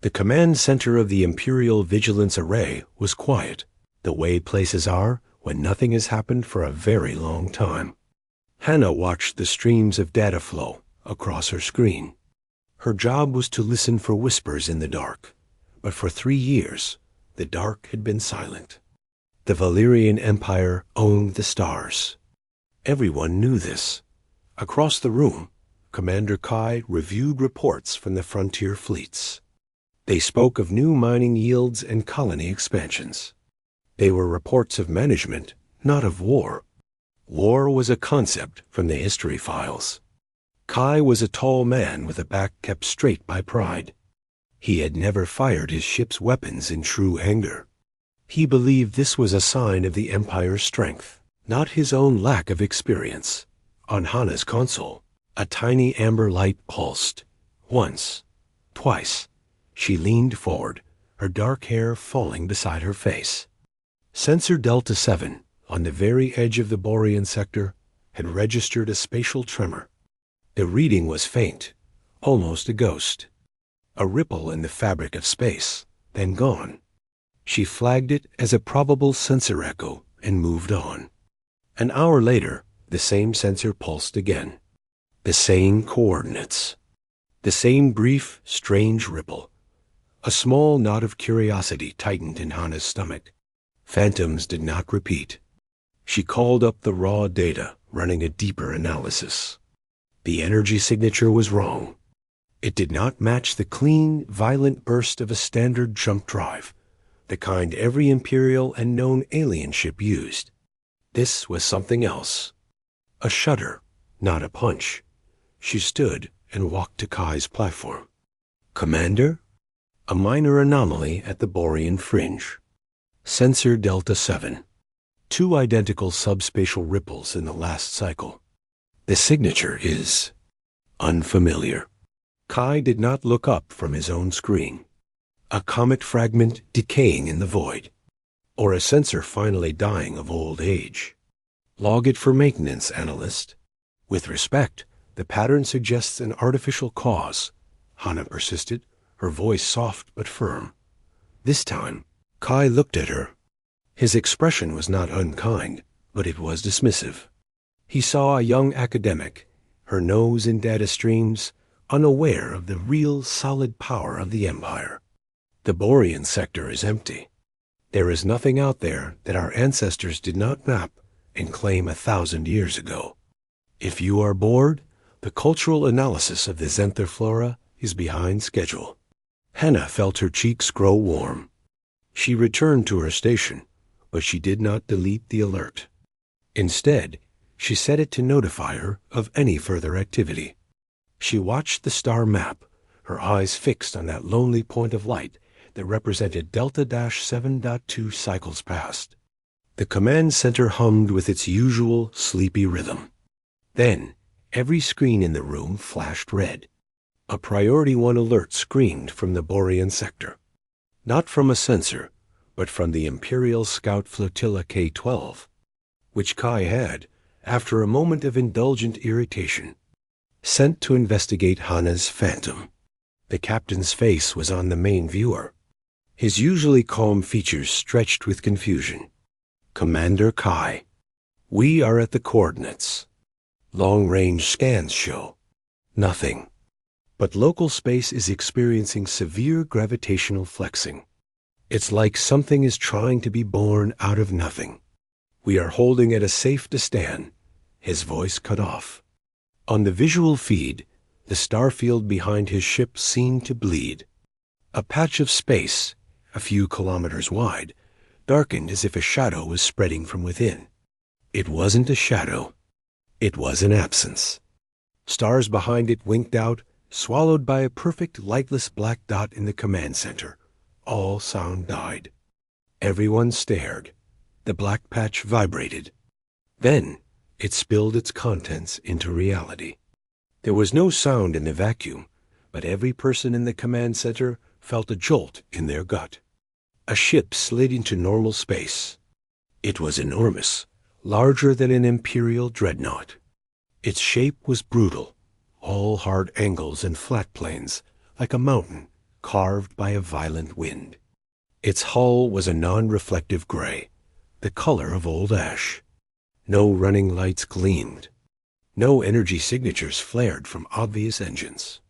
The command center of the Imperial Vigilance Array was quiet, the way places are when nothing has happened for a very long time. Hannah watched the streams of data flow across her screen. Her job was to listen for whispers in the dark, but for 3 years, the dark had been silent. The Valyrian Empire owned the stars. Everyone knew this. Across the room, Commander Kai reviewed reports from the frontier fleets. They spoke of new mining yields and colony expansions. They were reports of management, not of war. War was a concept from the history files. Kai was a tall man with a back kept straight by pride. He had never fired his ship's weapons in true anger. He believed this was a sign of the Empire's strength, not his own lack of experience. On Hannah's console, a tiny amber light pulsed. Once, twice. She leaned forward, her dark hair falling beside her face. Sensor Delta 7, on the very edge of the Borean sector, had registered a spatial tremor. The reading was faint, almost a ghost. A ripple in the fabric of space, then gone. She flagged it as a probable sensor echo and moved on. An hour later, the same sensor pulsed again. The same coordinates. The same brief, strange ripple. A small knot of curiosity tightened in Hannah's stomach. Phantoms did not repeat. She called up the raw data, running a deeper analysis. The energy signature was wrong. It did not match the clean, violent burst of a standard jump drive, the kind every Imperial and known alien ship used. This was something else. A shudder, not a punch. She stood and walked to Kai's platform. Commander? A minor anomaly at the Borean fringe. Sensor Delta 7. 2 identical subspatial ripples in the last cycle. The signature is unfamiliar. Kai did not look up from his own screen. A comet fragment decaying in the void, or a sensor finally dying of old age. Log it for maintenance, analyst. With respect, the pattern suggests an artificial cause, Hannah persisted, her voice soft but firm. This time, Kai looked at her. His expression was not unkind, but it was dismissive. He saw a young academic, her nose in data streams, unaware of the real solid power of the Empire. The Borean sector is empty. There is nothing out there that our ancestors did not map and claim 1,000 years ago. If you are bored, the cultural analysis of the Zenther flora is behind schedule. Hannah felt her cheeks grow warm. She returned to her station, but she did not delete the alert. Instead, she set it to notify her of any further activity. She watched the star map, her eyes fixed on that lonely point of light that represented Delta-7.2 cycles past. The command center hummed with its usual sleepy rhythm. Then, every screen in the room flashed red. A Priority 1 alert screamed from the Borean sector. Not from a sensor, but from the Imperial Scout Flotilla K-12, which Kai had, after a moment of indulgent irritation, sent to investigate Hannah's phantom. The captain's face was on the main viewer. His usually calm features stretched with confusion. Commander Kai, we are at the coordinates. Long-range scans show nothing. But local space is experiencing severe gravitational flexing. It's like something is trying to be born out of nothing. We are holding at a safe to stand. His voice cut off. On the visual feed, the starfield behind his ship seemed to bleed. A patch of space, a few kilometers wide, darkened as if a shadow was spreading from within. It wasn't a shadow. It was an absence. Stars behind it winked out, swallowed by a perfect lightless black dot in the command center. All sound died. Everyone stared. The black patch vibrated. Then, it spilled its contents into reality. There was no sound in the vacuum, but every person in the command center felt a jolt in their gut. A ship slid into normal space. It was enormous, larger than an Imperial dreadnought. Its shape was brutal, all hard angles and flat planes, like a mountain carved by a violent wind. Its hull was a non-reflective gray, the color of old ash. No running lights gleamed. No energy signatures flared from obvious engines.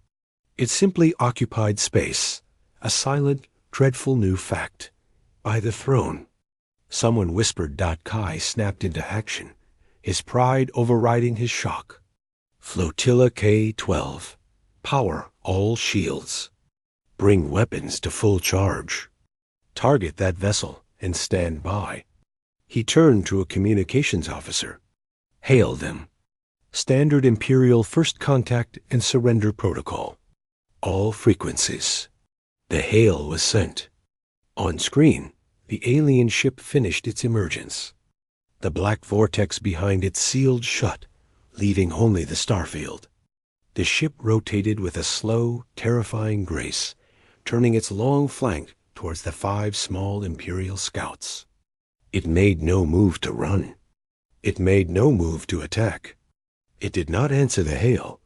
It simply occupied space, a silent, dreadful new fact. By the throne. Someone whispered. Kai snapped into action, his pride overriding his shock. Flotilla K-12. Power all shields. Bring weapons to full charge. Target that vessel and stand by. He turned to a communications officer. Hail them. Standard Imperial First Contact and Surrender Protocol. All frequencies. The hail was sent. On screen, the alien ship finished its emergence. The black vortex behind it sealed shut, leaving only the starfield. The ship rotated with a slow, terrifying grace, turning its long flank towards the 5 small Imperial scouts. It made no move to run. It made no move to attack. It did not answer the hail.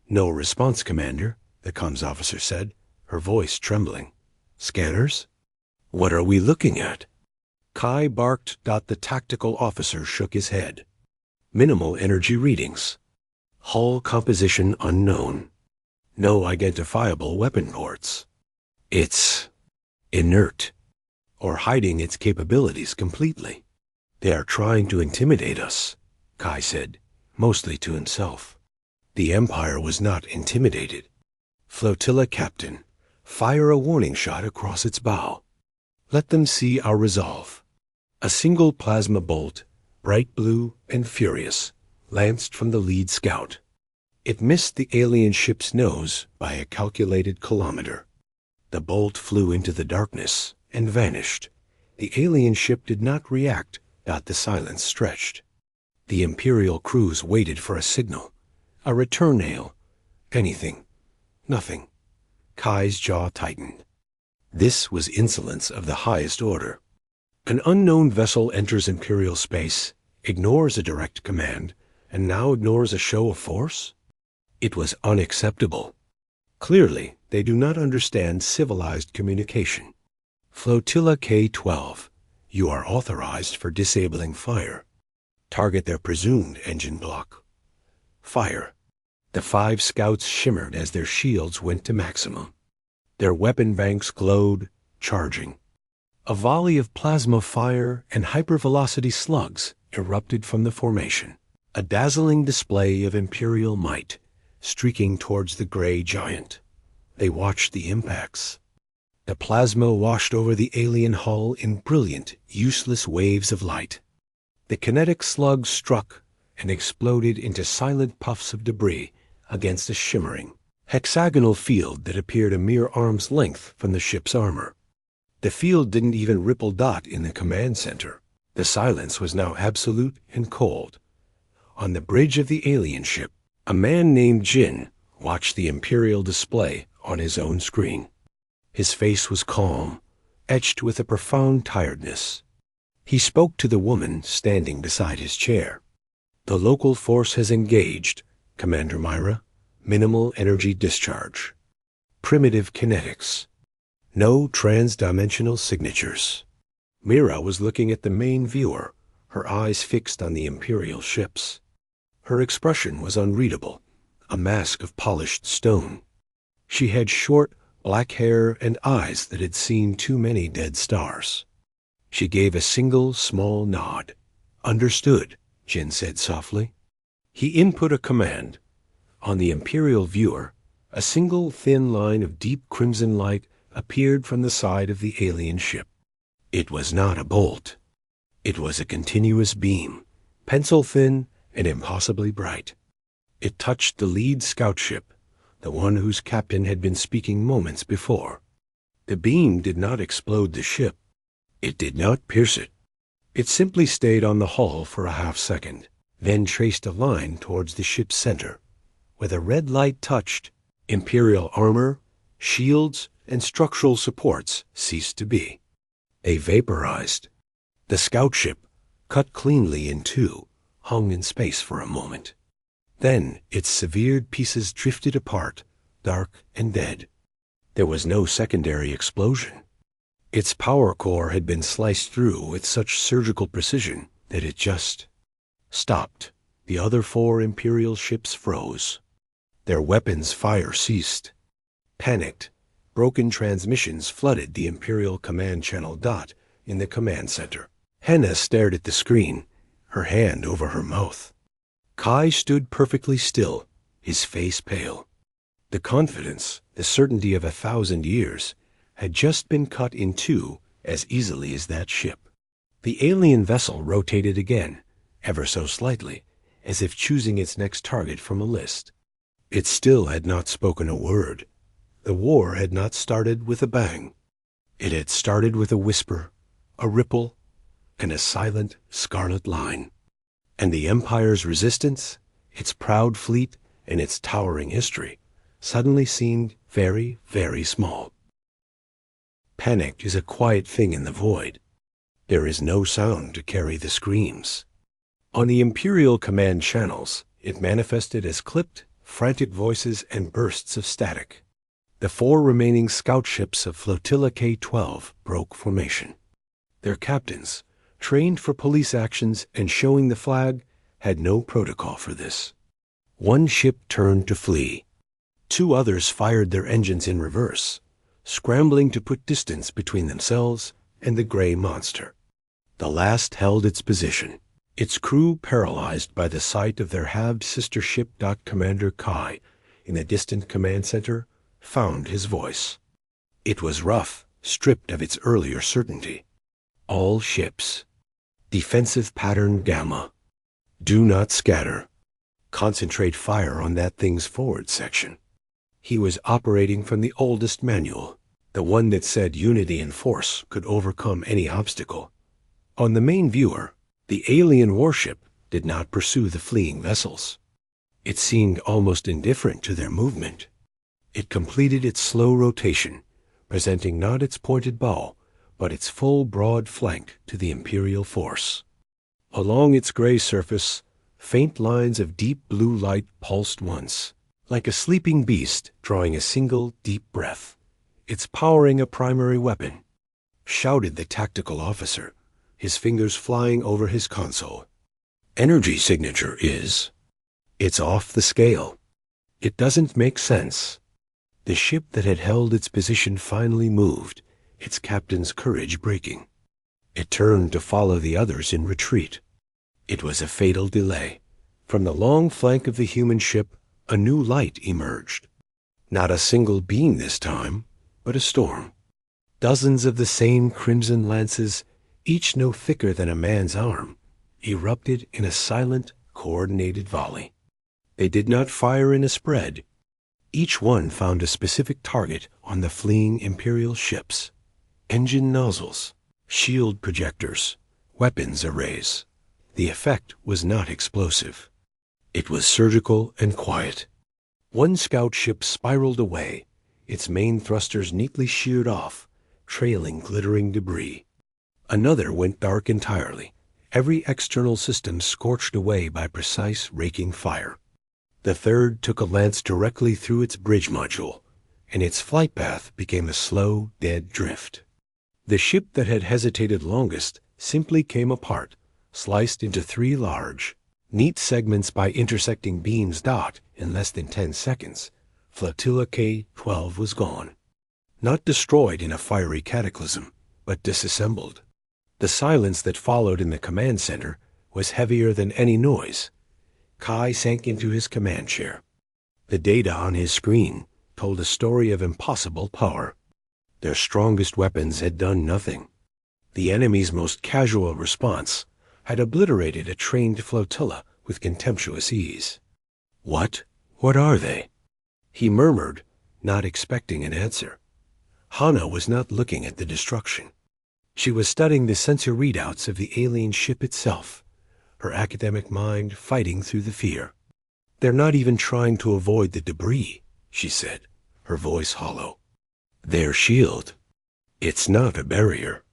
No response, Commander, the comms officer said, her voice trembling. Scanners? What are we looking at? Kai barked. The tactical officer shook his head. Minimal energy readings. Hull composition unknown. No identifiable weapon ports. It's inert, or hiding its capabilities completely. They are trying to intimidate us, Kai said, mostly to himself. The Empire was not intimidated. Flotilla Captain, fire a warning shot across its bow. Let them see our resolve. A single plasma bolt, bright blue and furious, lanced from the lead scout. It missed the alien ship's nose by a calculated kilometer. The bolt flew into the darkness and vanished. The alien ship did not react. The silence stretched. The Imperial crews waited for a signal, a return hail. Anything. Nothing. Kai's jaw tightened. This was insolence of the highest order. An unknown vessel enters Imperial space, ignores a direct command, and now ignores a show of force? It was unacceptable. Clearly, they do not understand civilized communication. Flotilla K-12, you are authorized for disabling fire. Target their presumed engine block. Fire. The 5 scouts shimmered as their shields went to maximum. Their weapon banks glowed, charging. A volley of plasma fire and hypervelocity slugs erupted from the formation, a dazzling display of Imperial might, streaking towards the gray giant. They watched the impacts. The plasma washed over the alien hull in brilliant, useless waves of light. The kinetic slugs struck and exploded into silent puffs of debris against a shimmering, hexagonal field that appeared a mere arm's length from the ship's armor. The field didn't even ripple in the command center. The silence was now absolute and cold. On the bridge of the alien ship, a man named Jin watched the Imperial display on his own screen. His face was calm, etched with a profound tiredness. He spoke to the woman standing beside his chair. The local force has engaged, Commander Myra. Minimal energy discharge. Primitive kinetics. No transdimensional signatures. Mira was looking at the main viewer, her eyes fixed on the Imperial ships. Her expression was unreadable, a mask of polished stone. She had short, black hair and eyes that had seen too many dead stars. She gave a single, small nod. Understood, Jin said softly. He input a command. On the Imperial viewer, a single thin line of deep crimson light appeared from the side of the alien ship. It was not a bolt. It was a continuous beam, pencil-thin and impossibly bright. It touched the lead scout ship, the one whose captain had been speaking moments before. The beam did not explode the ship. It did not pierce it. It simply stayed on the hull for a half-second, then traced a line towards the ship's center. Where the red light touched, Imperial armor, shields, and structural supports ceased to be. They vaporized. The scout ship, cut cleanly in two, hung in space for a moment. Then its severed pieces drifted apart, dark and dead. There was no secondary explosion. Its power core had been sliced through with such surgical precision that it just stopped. The other 4 Imperial ships froze. Their weapons' fire ceased. Panicked, broken transmissions flooded the Imperial command channel dot in the command center. Henna stared at the screen, her hand over her mouth. Kai stood perfectly still, his face pale. The confidence, the certainty of 1,000 years, had just been cut in two as easily as that ship. The alien vessel rotated again, ever so slightly, as if choosing its next target from a list. It still had not spoken a word. The war had not started with a bang. It had started with a whisper, a ripple, and a silent scarlet line. And the Empire's resistance, its proud fleet, and its towering history, suddenly seemed very, very small. Panic is a quiet thing in the void. There is no sound to carry the screams. On the Imperial command channels, it manifested as clipped, frantic voices and bursts of static. The 4 remaining scout ships of Flotilla K-12 broke formation. Their captains, trained for police actions and showing the flag, had no protocol for this. One ship turned to flee. 2 others fired their engines in reverse, scrambling to put distance between themselves and the gray monster. The last held its position, its crew paralyzed by the sight of their halved sister ship. Commander Kai, in the distant command center, found his voice. It was rough, stripped of its earlier certainty. All ships. Defensive pattern Gamma. Do not scatter. Concentrate fire on that thing's forward section. He was operating from the oldest manual, the one that said unity and force could overcome any obstacle. On the main viewer, the alien warship did not pursue the fleeing vessels. It seemed almost indifferent to their movement. It completed its slow rotation, presenting not its pointed bow, but its full broad flank to the Imperial force. Along its gray surface, faint lines of deep blue light pulsed once, like a sleeping beast drawing a single deep breath. "It's powering a primary weapon," shouted the tactical officer, his fingers flying over his console. "Energy signature is. It's off the scale. It doesn't make sense." The ship that had held its position finally moved, its captain's courage breaking. It turned to follow the others in retreat. It was a fatal delay. From the long flank of the human ship, a new light emerged. Not a single beam this time, but a storm. Dozens of the same crimson lances, each no thicker than a man's arm, erupted in a silent, coordinated volley. They did not fire in a spread. Each one found a specific target on the fleeing Imperial ships. Engine nozzles, shield projectors, weapons arrays. The effect was not explosive. It was surgical and quiet. One scout ship spiraled away, its main thrusters neatly sheared off, trailing glittering debris. Another went dark entirely, every external system scorched away by precise raking fire. The third took a lance directly through its bridge module, and its flight path became a slow, dead drift. The ship that had hesitated longest simply came apart, sliced into 3 large, neat segments by intersecting beams. In less than 10 seconds, Flotilla K-12 was gone. Not destroyed in a fiery cataclysm, but disassembled. The silence that followed in the command center was heavier than any noise. Kai sank into his command chair. The data on his screen told a story of impossible power. Their strongest weapons had done nothing. The enemy's most casual response had obliterated a trained flotilla with contemptuous ease. "What? What are they?" he murmured, not expecting an answer. Hana was not looking at the destruction. She was studying the sensor readouts of the alien ship itself, her academic mind fighting through the fear. "They're not even trying to avoid the debris," she said, her voice hollow. "Their shield. It's not a barrier.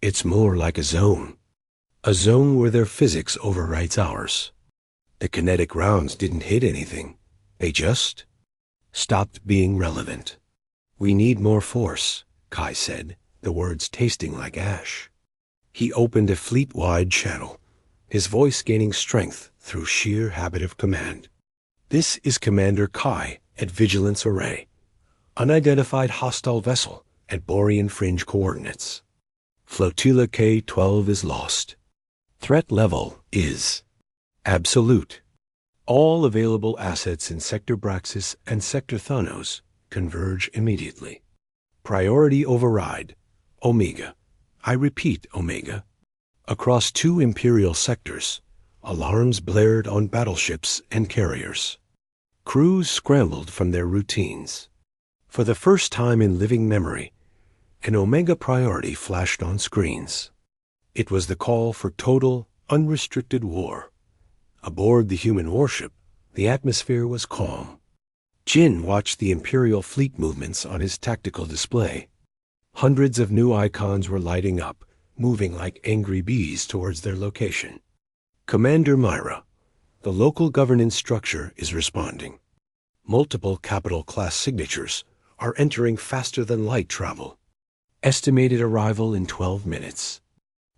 It's more like a zone. A zone where their physics overwrites ours. The kinetic rounds didn't hit anything. They just stopped being relevant." We need more force, Kai said, the words tasting like ash. He opened a fleet-wide channel, his voice gaining strength through sheer habit of command. This is Commander Kai at Vigilance Array. Unidentified hostile vessel at Borean Fringe coordinates. Flotilla K-12 is lost. Threat level is absolute. All available assets in Sector Braxis and Sector Thanos converge immediately. Priority override, Omega. I repeat, Omega. Across 2 Imperial sectors, alarms blared on battleships and carriers. Crews scrambled from their routines. For the first time in living memory, an Omega priority flashed on screens. It was the call for total, unrestricted war. Aboard the human warship, the atmosphere was calm. Jin watched the Imperial fleet movements on his tactical display. Hundreds of new icons were lighting up, moving like angry bees towards their location. Commander Myra, the local governance structure is responding. Multiple capital class signatures are entering faster than light travel. Estimated arrival in 12 minutes.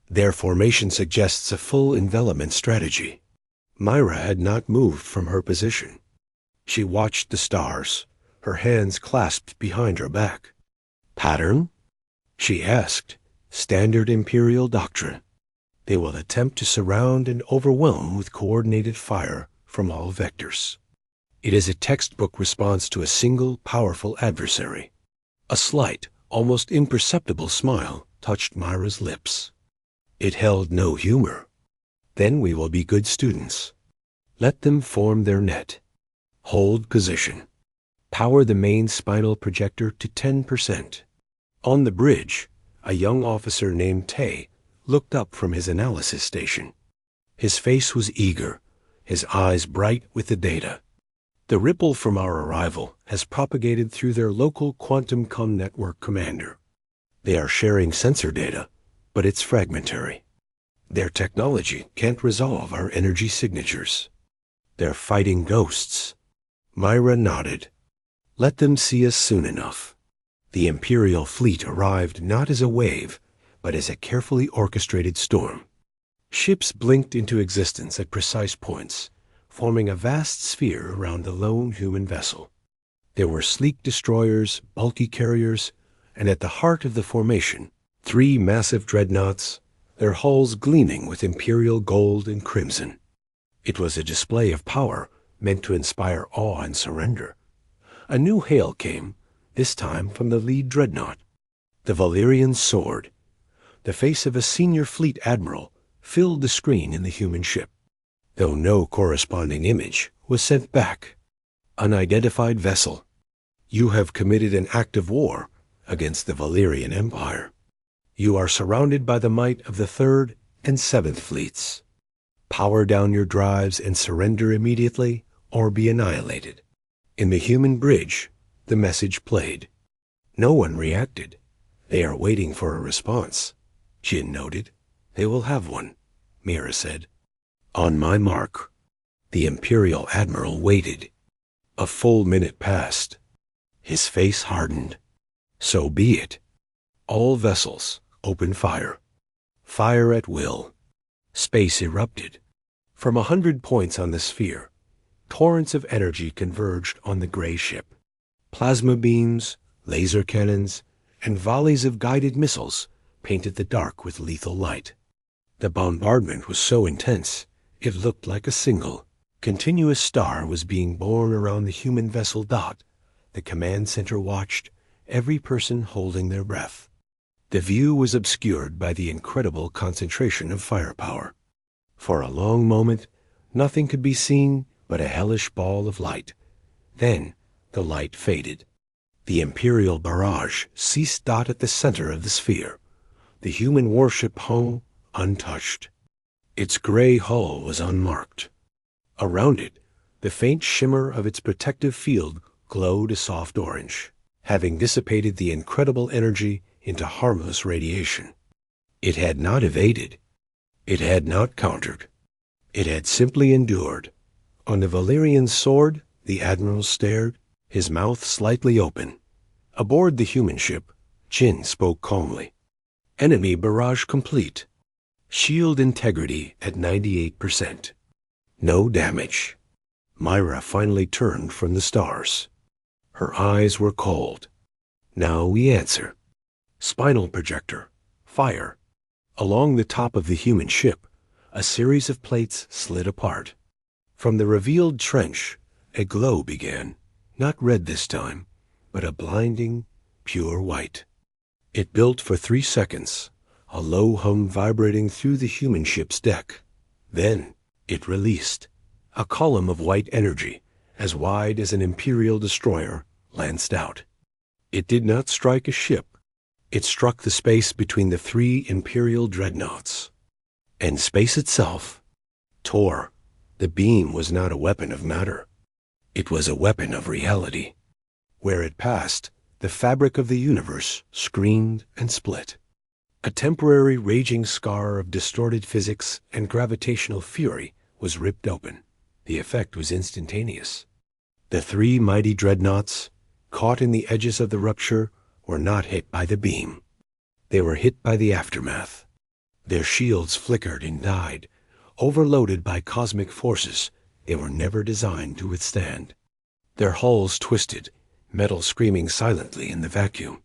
Their formation suggests a full envelopment strategy. Myra had not moved from her position. She watched the stars, her hands clasped behind her back. Pattern? She asked. Standard Imperial doctrine. They will attempt to surround and overwhelm with coordinated fire from all vectors. It is a textbook response to a single, powerful adversary. A slight, almost imperceptible smile touched Myra's lips. It held no humor. Then we will be good students. Let them form their net. Hold position. Power the main spinal projector to 10%. On the bridge, a young officer named Tay looked up from his analysis station. His face was eager, his eyes bright with the data. The ripple from our arrival has propagated through their local quantum comm network commander. They are sharing sensor data, but it's fragmentary. Their technology can't resolve our energy signatures. They're fighting ghosts. Myra nodded. Let them see us soon enough. The Imperial fleet arrived not as a wave, but as a carefully orchestrated storm. Ships blinked into existence at precise points, forming a vast sphere around the lone human vessel. There were sleek destroyers, bulky carriers, and at the heart of the formation, 3 massive dreadnoughts, their hulls gleaming with Imperial gold and crimson. It was a display of power meant to inspire awe and surrender. A new hail came, this time from the lead dreadnought. The Valyrian sword. The face of a senior fleet admiral filled the screen in the human ship, though no corresponding image was sent back. Unidentified vessel. You have committed an act of war against the Valyrian Empire. You are surrounded by the might of the 3rd and 7th fleets. Power down your drives and surrender immediately or be annihilated. In the human bridge, the message played. No one reacted. They are waiting for a response. Jin noted. They will have one, Mira said. On my mark. The Imperial Admiral waited. A full minute passed. His face hardened. So be it. All vessels, open fire. Fire at will. Space erupted. From 100 points on the sphere, torrents of energy converged on the gray ship. Plasma beams, laser cannons, and volleys of guided missiles painted the dark with lethal light. The bombardment was so intense, it looked like a single, continuous star was being born around the human vessel dot. The command center watched, every person holding their breath. The view was obscured by the incredible concentration of firepower. For a long moment, nothing could be seen but a hellish ball of light. Then, the light faded. The Imperial barrage ceased dot at the center of the sphere. The human warship hung untouched. Its gray hull was unmarked. Around it, the faint shimmer of its protective field glowed a soft orange, having dissipated the incredible energy into harmless radiation. It had not evaded. It had not countered. It had simply endured. On the Valyrian sword, the admiral stared, his mouth slightly open. Aboard the human ship, Jin spoke calmly. Enemy barrage complete. Shield integrity at 98%. No damage. Myra finally turned from the stars. Her eyes were cold. Now we answer. Spinal projector. Fire. Along the top of the human ship, a series of plates slid apart. From the revealed trench, a glow began, not red this time, but a blinding, pure white. It built for 3 seconds, a low hum vibrating through the human ship's deck. Then it released. A column of white energy, as wide as an Imperial destroyer, lanced out. It did not strike a ship. It struck the space between the 3 Imperial dreadnoughts. And space itself tore. The beam was not a weapon of matter. It was a weapon of reality. Where it passed, the fabric of the universe screamed and split. A temporary raging scar of distorted physics and gravitational fury was ripped open. The effect was instantaneous. The 3 mighty dreadnoughts, caught in the edges of the rupture, were not hit by the beam. They were hit by the aftermath. Their shields flickered and died, overloaded by cosmic forces they were never designed to withstand. Their hulls twisted, metal screaming silently in the vacuum.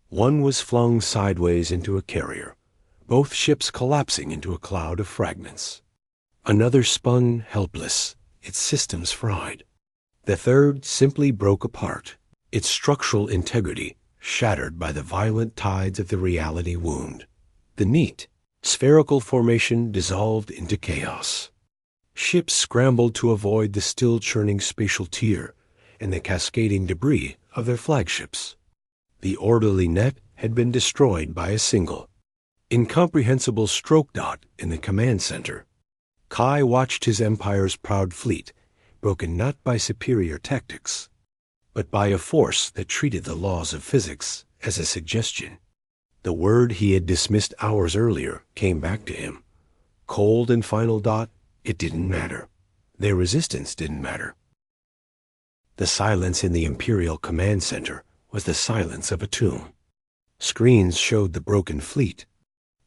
One was flung sideways into a carrier, both ships collapsing into a cloud of fragments. Another spun helpless, its systems fried. The third simply broke apart, its structural integrity shattered by the violent tides of the reality wound. The neat, spherical formation dissolved into chaos. Ships scrambled to avoid the still-churning spatial tear and the cascading debris of their flagships. The orderly net had been destroyed by a single, incomprehensible stroke dot in the command center. Kai watched his empire's proud fleet, broken not by superior tactics, but by a force that treated the laws of physics as a suggestion. The word he had dismissed hours earlier came back to him. Cold and final dot, it didn't matter. Their resistance didn't matter. The silence in the Imperial Command Center was the silence of a tomb. Screens showed the broken fleet.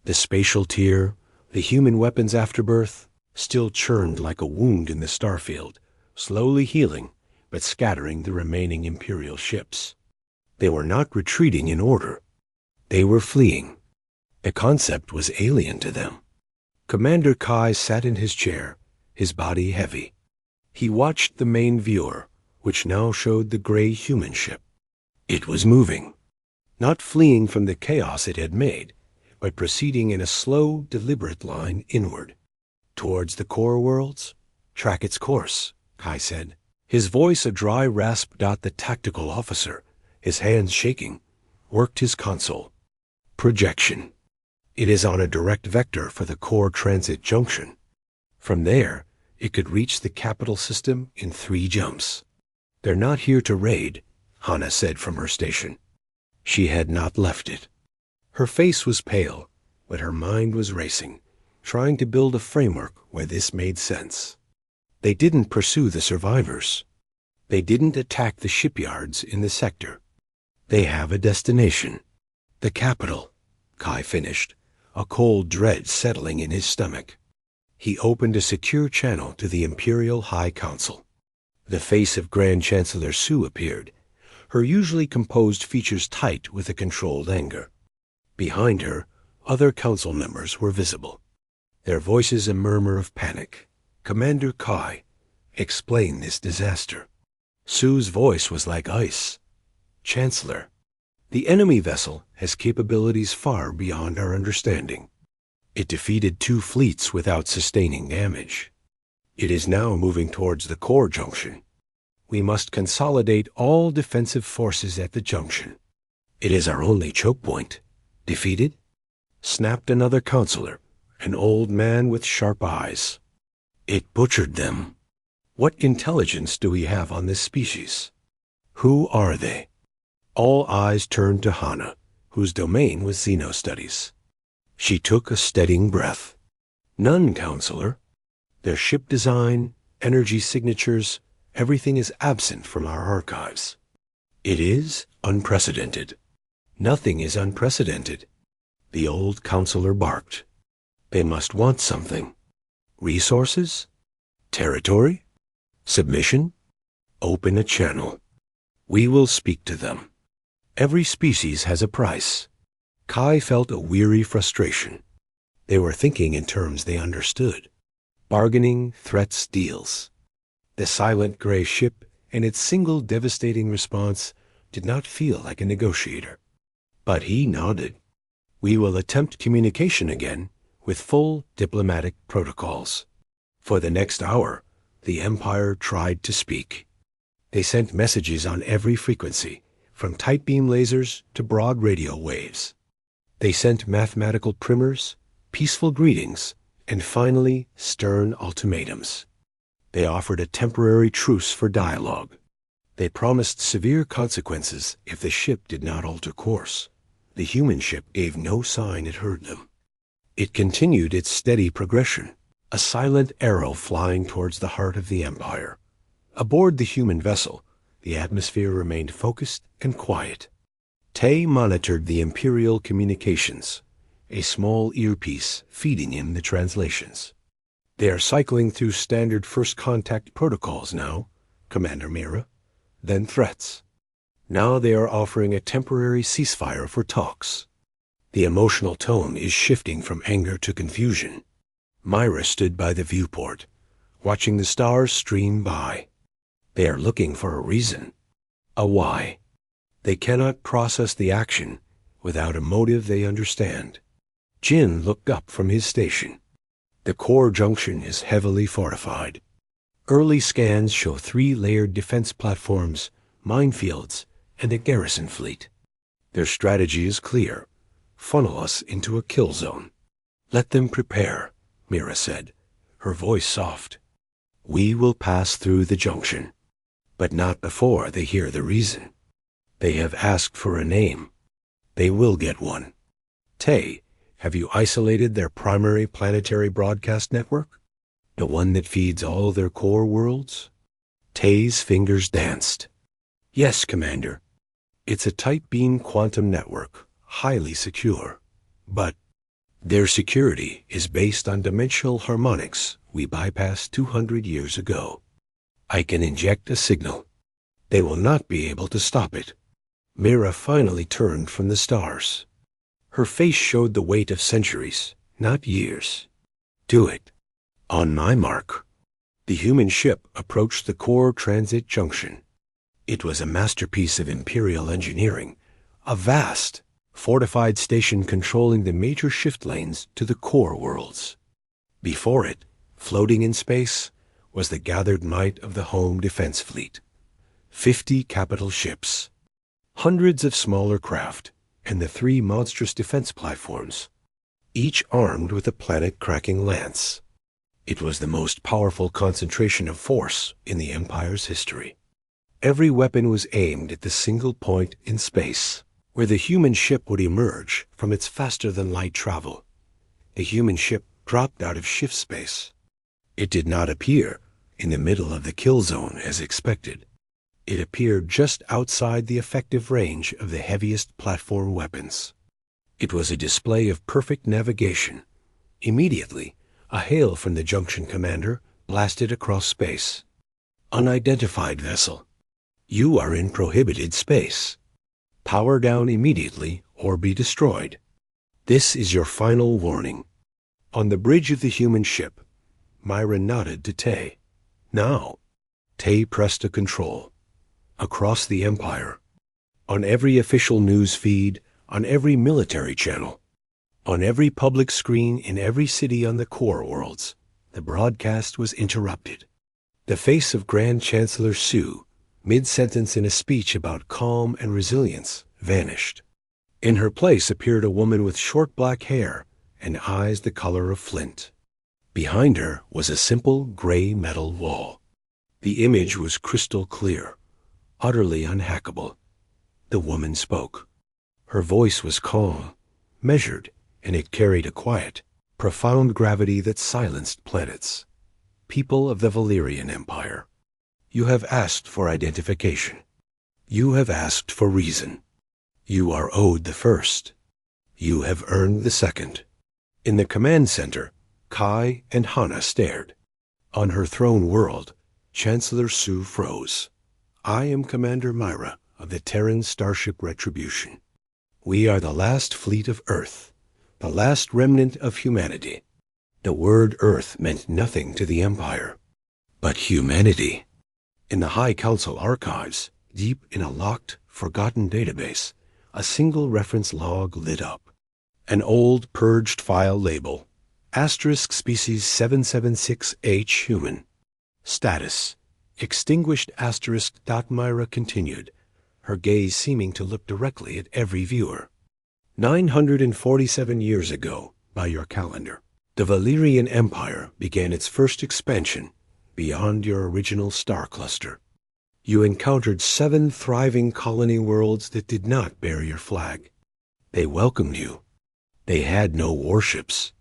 The spatial tier, the human weapons afterbirth, still churned like a wound in the starfield, slowly healing, but scattering the remaining Imperial ships. They were not retreating in order. They were fleeing. The concept was alien to them. Commander Kai sat in his chair, his body heavy. He watched the main viewer, which now showed the gray human ship. It was moving, not fleeing from the chaos it had made, but proceeding in a slow, deliberate line inward. Towards the core worlds? Track its course, Kai said. His voice a dry rasp. The tactical officer, his hands shaking, worked his console. Projection. It is on a direct vector for the core transit junction. From there, it could reach the capital system in 3 jumps. They're not here to raid, Hana said from her station. She had not left it. Her face was pale, but her mind was racing, trying to build a framework where this made sense. They didn't pursue the survivors. They didn't attack the shipyards in the sector. They have a destination. The capital, Kai finished, a cold dread settling in his stomach. He opened a secure channel to the Imperial High Council. The face of Grand Chancellor Su appeared, her usually composed features tight with a controlled anger. Behind her, other council members were visible, their voices a murmur of panic. Commander Kai, explain this disaster. Su's voice was like ice. Chancellor, the enemy vessel has capabilities far beyond our understanding. It defeated 2 fleets without sustaining damage. It is now moving towards the core junction. We must consolidate all defensive forces at the junction. It is our only choke point. Defeated? Snapped another counselor, an old man with sharp eyes. It butchered them. What intelligence do we have on this species? Who are they? All eyes turned to Hana, whose domain was xenostudies. She took a steadying breath. None, counselor. Their ship design, energy signatures, everything is absent from our archives. It is unprecedented. Nothing is unprecedented. The old counselor barked. They must want something. Resources? Territory? Submission? Open a channel. We will speak to them. Every species has a price. Kai felt a weary frustration. They were thinking in terms they understood. Bargaining, threats, deals. The silent gray ship and its single devastating response did not feel like a negotiator. But he nodded. We will attempt communication again with full diplomatic protocols. For the next hour, the Empire tried to speak. They sent messages on every frequency, from tight beam lasers to broad radio waves. They sent mathematical primers, peaceful greetings, and finally stern ultimatums. They offered a temporary truce for dialogue. They promised severe consequences if the ship did not alter course. The human ship gave no sign it heard them. It continued its steady progression, a silent arrow flying towards the heart of the Empire. Aboard the human vessel, the atmosphere remained focused and quiet. Tay monitored the Imperial communications, a small earpiece feeding him the translations. They are cycling through standard first contact protocols now, Commander Mira, then threats. Now they are offering a temporary ceasefire for talks. The emotional tone is shifting from anger to confusion. Myra stood by the viewport, watching the stars stream by. They are looking for a reason, a why. They cannot process the action without a motive they understand. Jin looked up from his station. The core junction is heavily fortified. Early scans show 3-layered defense platforms, minefields, and a garrison fleet. Their strategy is clear. Funnel us into a kill zone. Let them prepare, Mira said, her voice soft. We will pass through the junction, but not before they hear the reason. They have asked for a name. They will get one. Tay, have you isolated their primary planetary broadcast network? The one that feeds all their core worlds? Tay's fingers danced. Yes, Commander. It's a tight beam quantum network, highly secure. But their security is based on dimensional harmonics we bypassed 200 years ago. I can inject a signal. They will not be able to stop it. Mira finally turned from the stars. Her face showed the weight of centuries, not years. Do it. On my mark. The human ship approached the core transit junction. It was a masterpiece of Imperial engineering, a vast, fortified station controlling the major shift lanes to the core worlds. Before it, floating in space, was the gathered might of the home defense fleet. 50 capital ships, hundreds of smaller craft, and the 3 monstrous defense platforms, each armed with a planet-cracking lance. It was the most powerful concentration of force in the Empire's history. Every weapon was aimed at the single point in space, where the human ship would emerge from its faster-than-light travel. The human ship dropped out of shift space. It did not appear in the middle of the kill zone as expected. It appeared just outside the effective range of the heaviest platform weapons. It was a display of perfect navigation. Immediately, a hail from the junction commander blasted across space. Unidentified vessel. You are in prohibited space. Power down immediately or be destroyed. This is your final warning. On the bridge of the human ship, Myra nodded to Tay. Now. Tay pressed a control. Across the Empire. On every official news feed, on every military channel, on every public screen in every city on the core worlds, the broadcast was interrupted. The face of Grand Chancellor Su, mid-sentence in a speech about calm and resilience, vanished. In her place appeared a woman with short black hair and eyes the color of flint. Behind her was a simple gray metal wall. The image was crystal clear, utterly unhackable. The woman spoke. Her voice was calm, measured, and it carried a quiet, profound gravity that silenced planets. People of the Valyrian Empire, you have asked for identification. You have asked for reason. You are owed the first. You have earned the second. In the command center, Kai and Hana stared. On her throne world, Chancellor Su froze. I am Commander Myra of the Terran Starship Retribution. We are the last fleet of Earth, the last remnant of humanity. The word Earth meant nothing to the Empire. But humanity. In the High Council archives, deep in a locked, forgotten database, a single reference log lit up. An old, purged file label. Asterisk species 776H human. Status. Extinguished asterisk. Myra continued, her gaze seeming to look directly at every viewer. 947 years ago, by your calendar, the Valyrian Empire began its first expansion beyond your original star cluster. You encountered 7 thriving colony worlds that did not bear your flag. They welcomed you. They had no warships.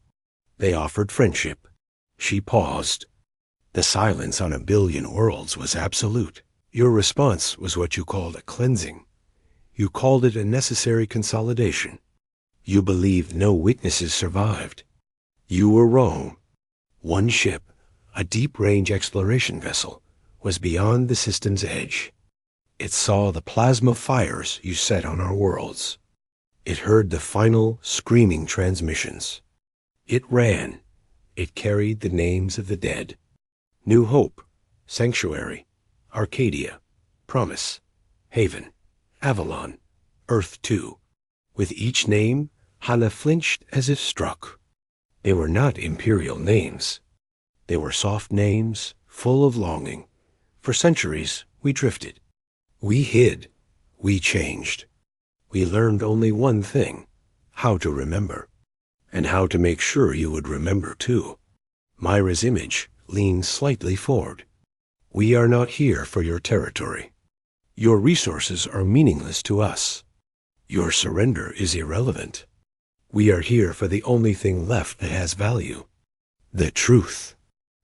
They offered friendship. She paused. The silence on 1 billion worlds was absolute. Your response was what you called a cleansing. You called it a necessary consolidation. You believed no witnesses survived. You were wrong. One ship, a deep-range exploration vessel, was beyond the system's edge. It saw the plasma fires you set on our worlds. It heard the final, screaming transmissions. It ran. It carried the names of the dead. New Hope, Sanctuary, Arcadia, Promise, Haven, Avalon, Earth 2. With each name, Hana flinched as if struck. They were not imperial names. They were soft names, full of longing. For centuries, we drifted. We hid. We changed. We learned only one thing, how to remember. And how to make sure you would remember, too. Myra's image leaned slightly forward. We are not here for your territory. Your resources are meaningless to us. Your surrender is irrelevant. We are here for the only thing left that has value. The truth.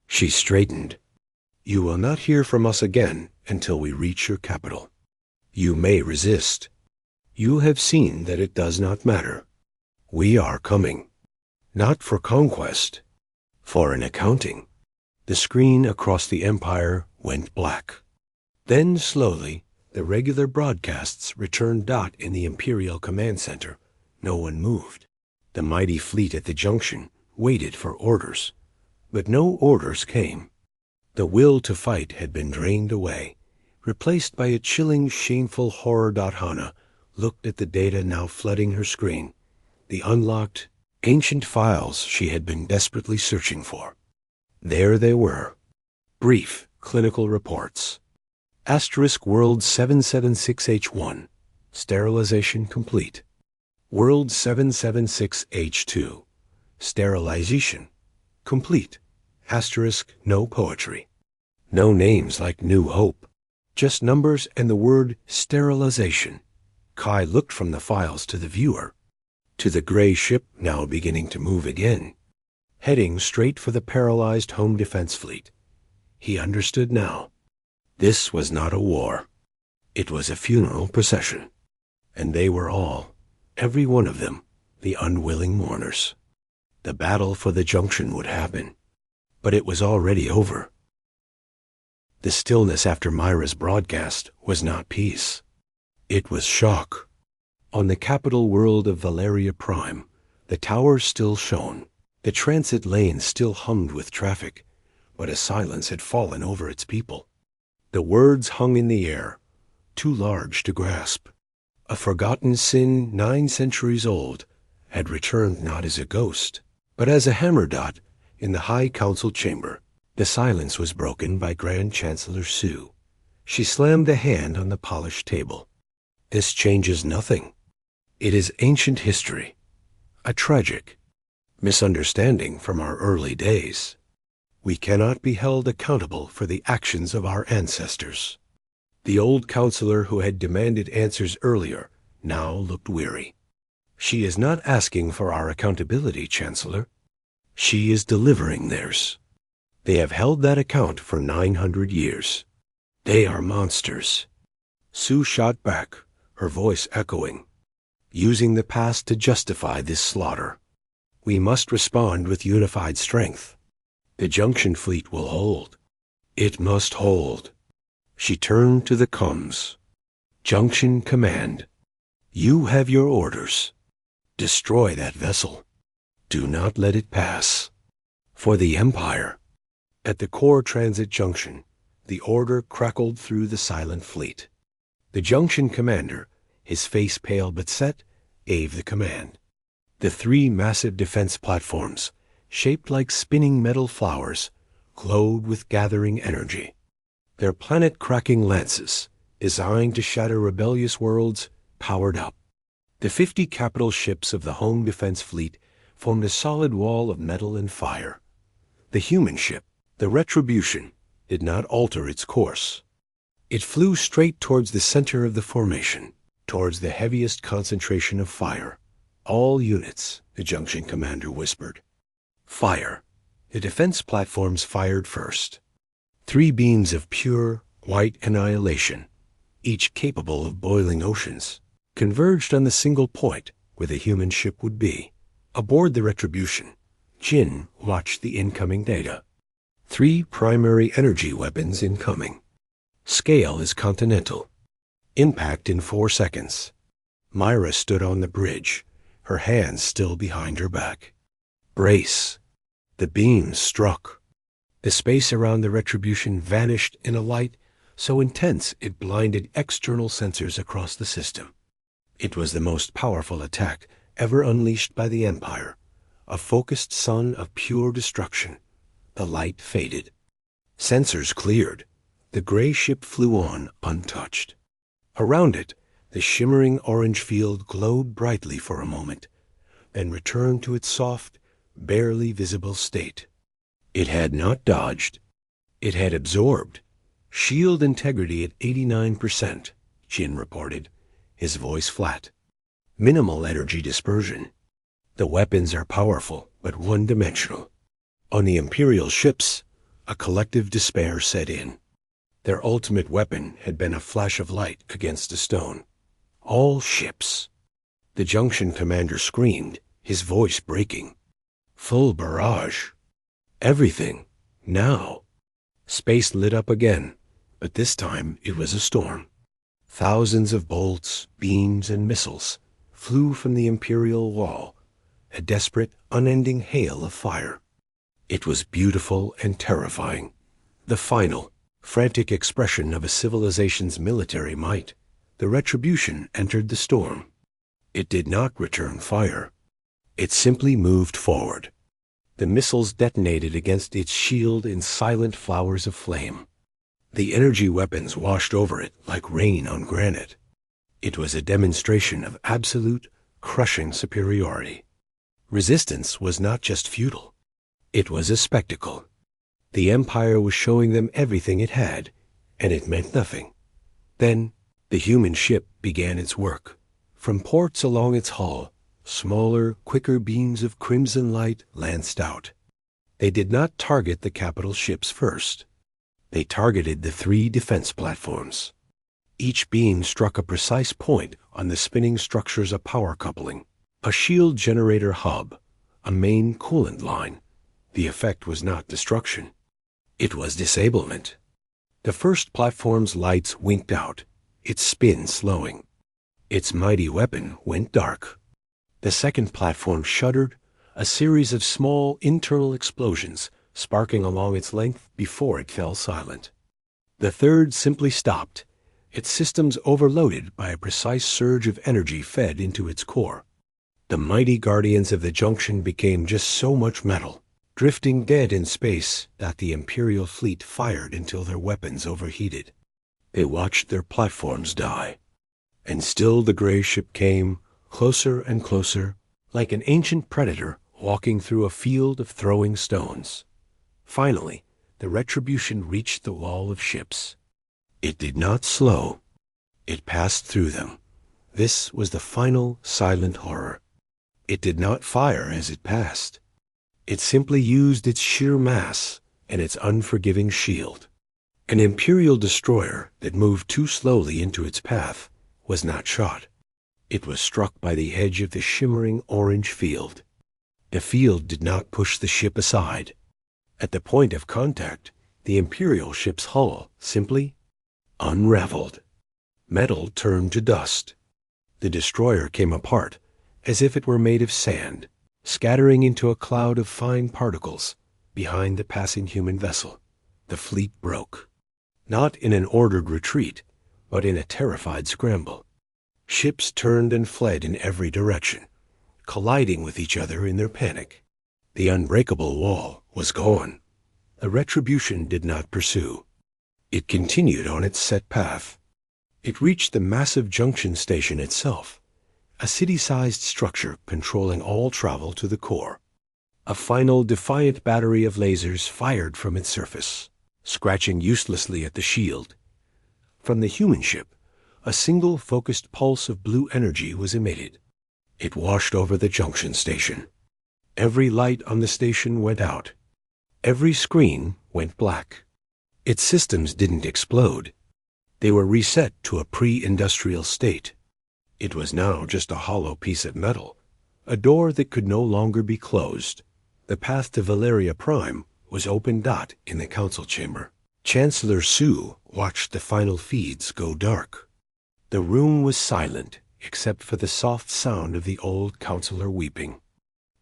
She straightened. You will not hear from us again until we reach your capital. You may resist. You have seen that it does not matter. We are coming. Not for conquest. For an accounting. The screen across the Empire went black. Then, slowly, the regular broadcasts returned. In the Imperial Command Center, no one moved. The mighty fleet at the junction waited for orders. But no orders came. The will to fight had been drained away, replaced by a chilling, shameful horror. Hana looked at the data now flooding her screen, the unlocked, ancient files she had been desperately searching for. There they were. Brief clinical reports. Asterisk World 776H1. Sterilization complete. World 776H2. Sterilization complete. Asterisk no poetry. No names like New Hope. Just numbers and the word sterilization. Kai looked from the files to the viewer. To the gray ship now beginning to move again. Heading straight for the paralyzed home defense fleet. He understood now. This was not a war. It was a funeral procession. And they were all, every one of them, the unwilling mourners. The battle for the junction would happen. But it was already over. The stillness after Myra's broadcast was not peace. It was shock. On the capital world of Valeria Prime, the towers still shone. The transit lanes still hummed with traffic, but a silence had fallen over its people. The words hung in the air, too large to grasp. A forgotten sin 9 centuries old had returned not as a ghost, but as a hammer. In the High Council chamber, the silence was broken by Grand Chancellor Su. She slammed a hand on the polished table. This changes nothing. It is ancient history, a tragic misunderstanding from our early days. We cannot be held accountable for the actions of our ancestors. The old counselor who had demanded answers earlier now looked weary. She is not asking for our accountability, Chancellor. She is delivering theirs. They have held that account for 900 years. They are monsters. Sue shot back, her voice echoing, using the past to justify this slaughter. We must respond with unified strength. The Junction fleet will hold. It must hold. She turned to the comms. Junction Command. You have your orders. Destroy that vessel. Do not let it pass. For the Empire. At the core transit junction, the order crackled through the silent fleet. The Junction Commander, his face pale but set, gave the command. The 3 massive defense platforms, shaped like spinning metal flowers, glowed with gathering energy. Their planet-cracking lances, designed to shatter rebellious worlds, powered up. The 50 capital ships of the home defense fleet formed a solid wall of metal and fire. The human ship, the Retribution, did not alter its course. It flew straight towards the center of the formation, towards the heaviest concentration of fire. All units, the Junction Commander whispered. Fire. The defense platforms fired first. 3 beams of pure, white annihilation, each capable of boiling oceans, converged on the single point where the human ship would be. Aboard the Retribution, Jin watched the incoming data. 3 primary energy weapons incoming. Scale is continental. Impact in 4 seconds. Myra stood on the bridge, her hands still behind her back. Brace. The beams struck. The space around the Retribution vanished in a light so intense it blinded external sensors across the system. It was the most powerful attack ever unleashed by the Empire, a focused sun of pure destruction. The light faded. Sensors cleared. The gray ship flew on untouched. Around it, the shimmering orange field glowed brightly for a moment, then returned to its soft, barely visible state. It had not dodged. It had absorbed. Shield integrity at 89%, Jin reported, his voice flat. Minimal energy dispersion. The weapons are powerful, but one-dimensional. On the Imperial ships, a collective despair set in. Their ultimate weapon had been a flash of light against a stone. All ships. The Junction Commander screamed, his voice breaking. Full barrage. Everything. Now. Space lit up again, but this time it was a storm. Thousands of bolts, beams, and missiles flew from the Imperial wall, a desperate, unending hail of fire. It was beautiful and terrifying. The final, frantic expression of a civilization's military might. The Retribution entered the storm. It did not return fire. It simply moved forward. The missiles detonated against its shield in silent flowers of flame. The energy weapons washed over it like rain on granite. It was a demonstration of absolute, crushing superiority. Resistance was not just futile. It was a spectacle. The Empire was showing them everything it had, and it meant nothing. Then, the human ship began its work. From ports along its hull, smaller, quicker beams of crimson light lanced out. They did not target the capital ships first. They targeted the 3 defense platforms. Each beam struck a precise point on the spinning structures of power coupling, a shield generator hub, a main coolant line. The effect was not destruction. It was disablement. The first platform's lights winked out, its spin slowing. Its mighty weapon went dark. The second platform shuddered, a series of small internal explosions sparking along its length before it fell silent. The third simply stopped, its systems overloaded by a precise surge of energy fed into its core. The mighty guardians of the Junction became just so much metal, drifting dead in space, that the Imperial fleet fired until their weapons overheated. They watched their platforms die. And still the gray ship came, closer and closer, like an ancient predator walking through a field of throwing stones. Finally, the Retribution reached the wall of ships. It did not slow. It passed through them. This was the final silent horror. It did not fire as it passed. It simply used its sheer mass and its unforgiving shield. An Imperial destroyer that moved too slowly into its path was not shot. It was struck by the edge of the shimmering orange field. The field did not push the ship aside. At the point of contact, the Imperial ship's hull simply unraveled. Metal turned to dust. The destroyer came apart as if it were made of sand, scattering into a cloud of fine particles behind the passing human vessel. The fleet broke, not in an ordered retreat, but in a terrified scramble. Ships turned and fled in every direction, colliding with each other in their panic. The unbreakable wall was gone. The Retribution did not pursue. It continued on its set path. It reached the massive junction station itself, a city-sized structure controlling all travel to the core. A final defiant battery of lasers fired from its surface, scratching uselessly at the shield. From the human ship, a single focused pulse of blue energy was emitted. It washed over the junction station. Every light on the station went out. Every screen went black. Its systems didn't explode. They were reset to a pre-industrial state. It was now just a hollow piece of metal, a door that could no longer be closed. The path to Valeria Prime was open dot in the council chamber. Chancellor Sue watched the final feeds go dark. The room was silent, except for the soft sound of the old counselor weeping.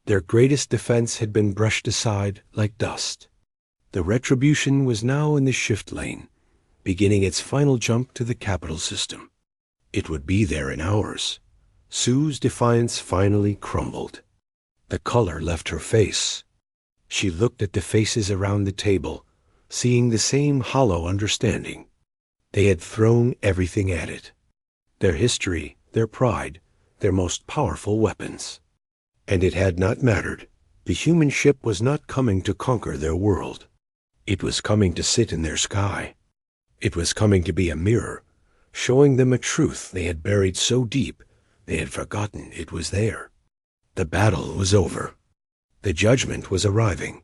Their greatest defense had been brushed aside like dust. The Retribution was now in the shift lane, beginning its final jump to the capital system. It would be there in hours. Sue's defiance finally crumbled. The color left her face. She looked at the faces around the table, seeing the same hollow understanding. They had thrown everything at it. Their history, their pride, their most powerful weapons. And it had not mattered. The human ship was not coming to conquer their world. It was coming to sit in their sky. It was coming to be a mirror, showing them a truth they had buried so deep they had forgotten it was there. The battle was over. The judgment was arriving,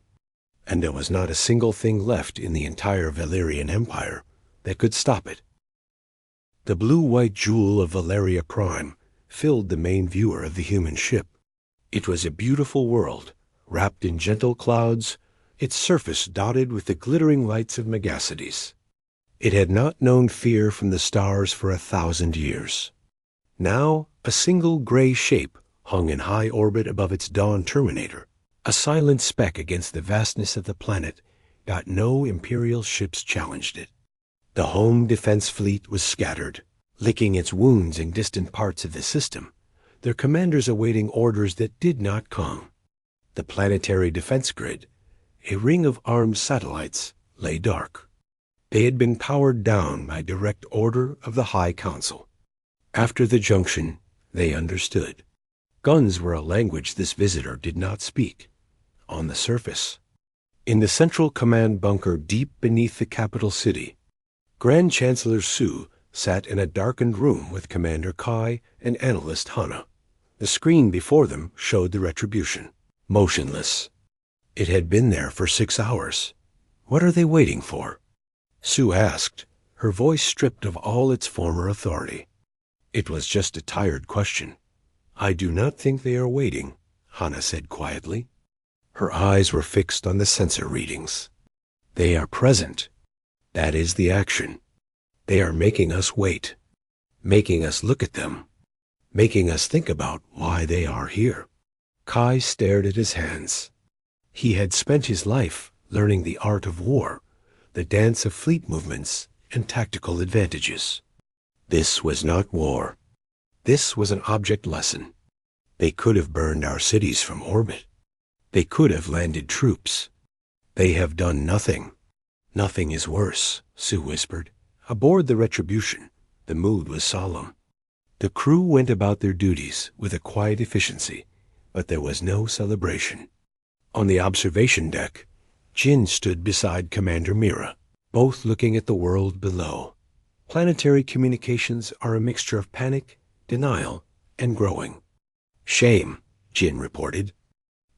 and there was not a single thing left in the entire Valerian Empire that could stop it. The blue-white jewel of Valeria Prime filled the main viewer of the human ship. It was a beautiful world, wrapped in gentle clouds, its surface dotted with the glittering lights of Megacities. It had not known fear from the stars for 1,000 years. Now, a single gray shape hung in high orbit above its dawn terminator, a silent speck against the vastness of the planet that no Imperial ships challenged it. The home defense fleet was scattered, licking its wounds in distant parts of the system, their commanders awaiting orders that did not come. The planetary defense grid, a ring of armed satellites, lay dark. They had been powered down by direct order of the High Council. After the junction, they understood. Guns were a language this visitor did not speak. On the surface, in the central command bunker deep beneath the capital city, Grand Chancellor Sue sat in a darkened room with Commander Kai and Analyst Hana. The screen before them showed the Retribution, motionless. It had been there for 6 hours. What are they waiting for? Sue asked, her voice stripped of all its former authority. It was just a tired question. I do not think they are waiting, Hana said quietly. Her eyes were fixed on the sensor readings. They are present. That is the action. They are making us wait, making us look at them, making us think about why they are here. Kai stared at his hands. He had spent his life learning the art of war, the dance of fleet movements and tactical advantages. This was not war. This was an object lesson. They could have burned our cities from orbit. They could have landed troops. They have done nothing. Nothing is worse, Sue whispered. Aboard the Retribution, the mood was solemn. The crew went about their duties with a quiet efficiency, but there was no celebration. On the observation deck, Jin stood beside Commander Mira, both looking at the world below. Planetary communications are a mixture of panic, denial, and growing. Shame, Jin reported.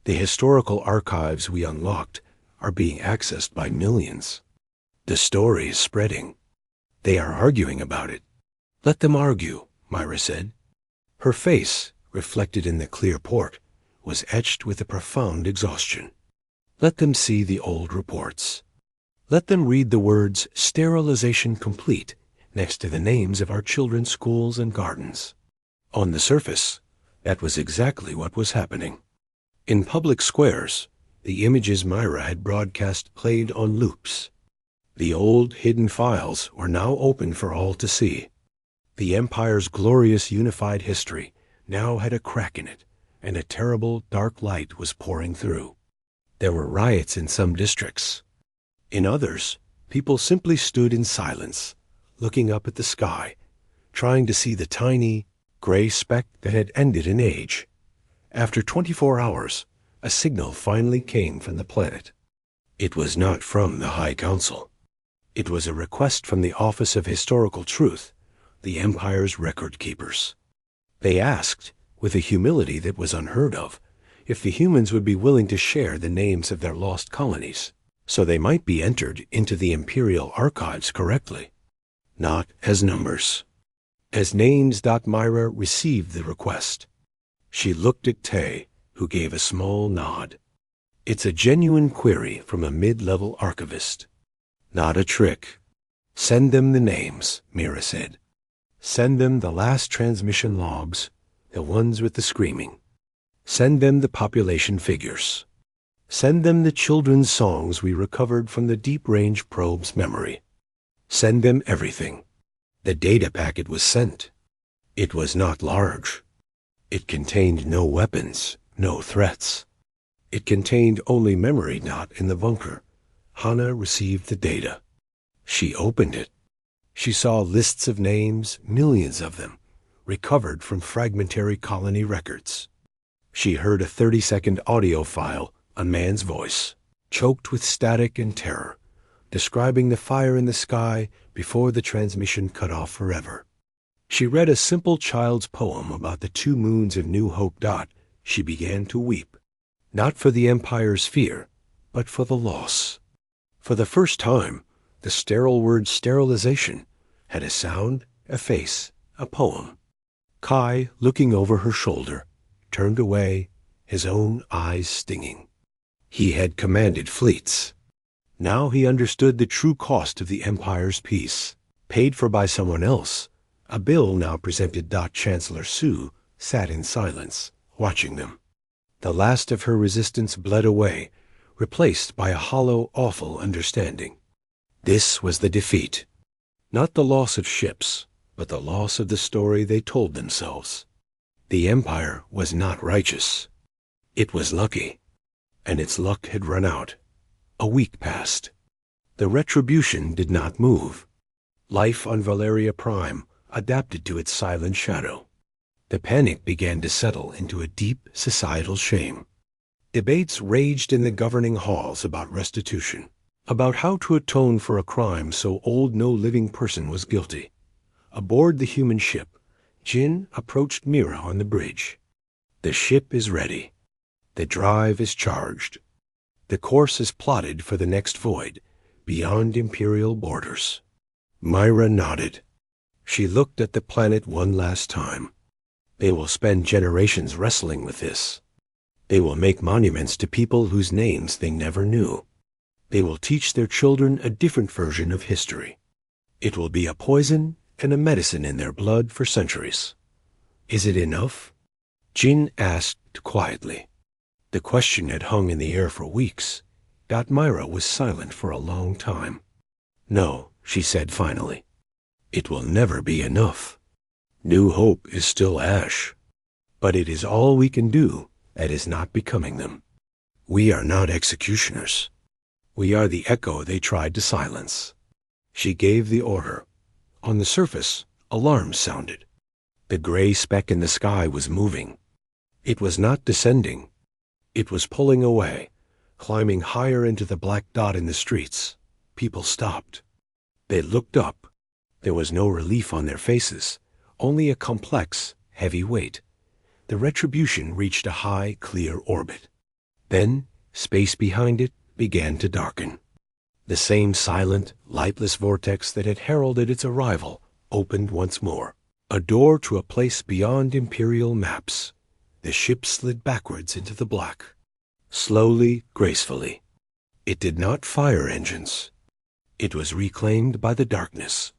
The historical archives we unlocked are being accessed by millions. The story is spreading. They are arguing about it. Let them argue, Myra said. Her face, reflected in the clear port, was etched with a profound exhaustion. Let them see the old reports. Let them read the words "sterilization complete" next to the names of our children's schools and gardens. On the surface, that was exactly what was happening. In public squares, the images Myra had broadcast played on loops. The old hidden files were now open for all to see. The Empire's glorious unified history now had a crack in it, and a terrible dark light was pouring through. There were riots in some districts. In others, people simply stood in silence, looking up at the sky, trying to see the tiny, gray speck that had ended an age. After 24 hours, a signal finally came from the planet. It was not from the High Council. It was a request from the Office of Historical Truth, the Empire's record keepers. They asked, with a humility that was unheard of, if the humans would be willing to share the names of their lost colonies, so they might be entered into the Imperial archives correctly, not as numbers. As names, Myra received the request. She looked at Tay, who gave a small nod. It's a genuine query from a mid-level archivist. Not a trick. Send them the names, Mira said. Send them the last transmission logs, the ones with the screaming. Send them the population figures. Send them the children's songs we recovered from the deep-range probe's memory. Send them everything. The data packet was sent. It was not large. It contained no weapons, no threats. It contained only memory dot in the bunker. Hana received the data. She opened it. She saw lists of names, millions of them, recovered from fragmentary colony records. She heard a 30-second audio file, a man's voice, choked with static and terror, describing the fire in the sky before the transmission cut off forever. She read a simple child's poem about the 2 moons of New Hope. She began to weep, not for the Empire's fear, but for the loss. For the first time, the sterile word sterilization had a sound, a face, a poem. Kai, looking over her shoulder, turned away, his own eyes stinging. He had commanded fleets. Now he understood the true cost of the Empire's peace, paid for by someone else. A bill now presented. Chancellor Su sat in silence, watching them. The last of her resistance bled away, replaced by a hollow, awful understanding. This was the defeat. Not the loss of ships, but the loss of the story they told themselves. The Empire was not righteous. It was lucky, and its luck had run out. A week passed. The retribution did not move. Life on Valeria Prime adapted to its silent shadow. The panic began to settle into a deep societal shame. Debates raged in the governing halls about restitution, about how to atone for a crime so old no living person was guilty. Aboard the human ship, Jin approached Mira on the bridge. The ship is ready. The drive is charged. The course is plotted for the next void, beyond Imperial borders. Myra nodded. She looked at the planet one last time. They will spend generations wrestling with this. They will make monuments to people whose names they never knew. They will teach their children a different version of history. It will be a poison and a medicine in their blood for centuries. Is it enough? Jin asked quietly. The question had hung in the air for weeks. Myra was silent for a long time. No, she said finally. It will never be enough. New Hope is still ash. But it is all we can do that is not becoming them. We are not executioners. We are the echo they tried to silence. She gave the order. On the surface, alarms sounded. The gray speck in the sky was moving. It was not descending. It was pulling away, climbing higher into the black dot in the streets. People stopped. They looked up. There was no relief on their faces, only a complex, heavy weight. The retribution reached a high, clear orbit. Then, space behind it began to darken. The same silent, lightless vortex that had heralded its arrival opened once more. A door to a place beyond Imperial maps. The ship slid backwards into the black. Slowly, gracefully. It did not fire engines. It was reclaimed by the darkness.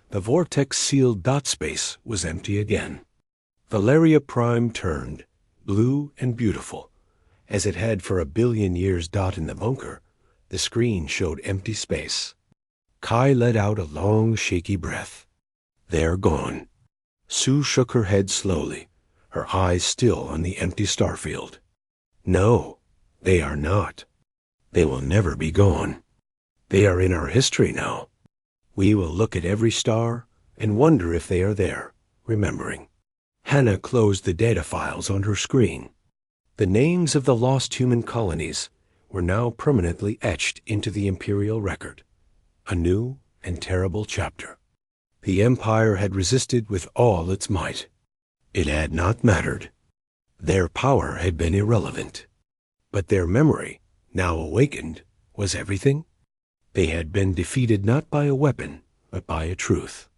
The vortex-sealed dot space was empty again. Valeria Prime turned, blue and beautiful. As it had for 1 billion years. In the bunker, the screen showed empty space. Kai let out a long, shaky breath. They're gone. Sue shook her head slowly, her eyes still on the empty starfield. No, they are not. They will never be gone. They are in our history now. We will look at every star and wonder if they are there, remembering. Hannah closed the data files on her screen. The names of the lost human colonies were now permanently etched into the Imperial record. A new and terrible chapter. The Empire had resisted with all its might. It had not mattered. Their power had been irrelevant. But their memory, now awakened, was everything. They had been defeated not by a weapon, but by a truth.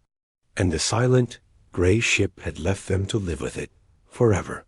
And the silent, gray ship had left them to live with it forever.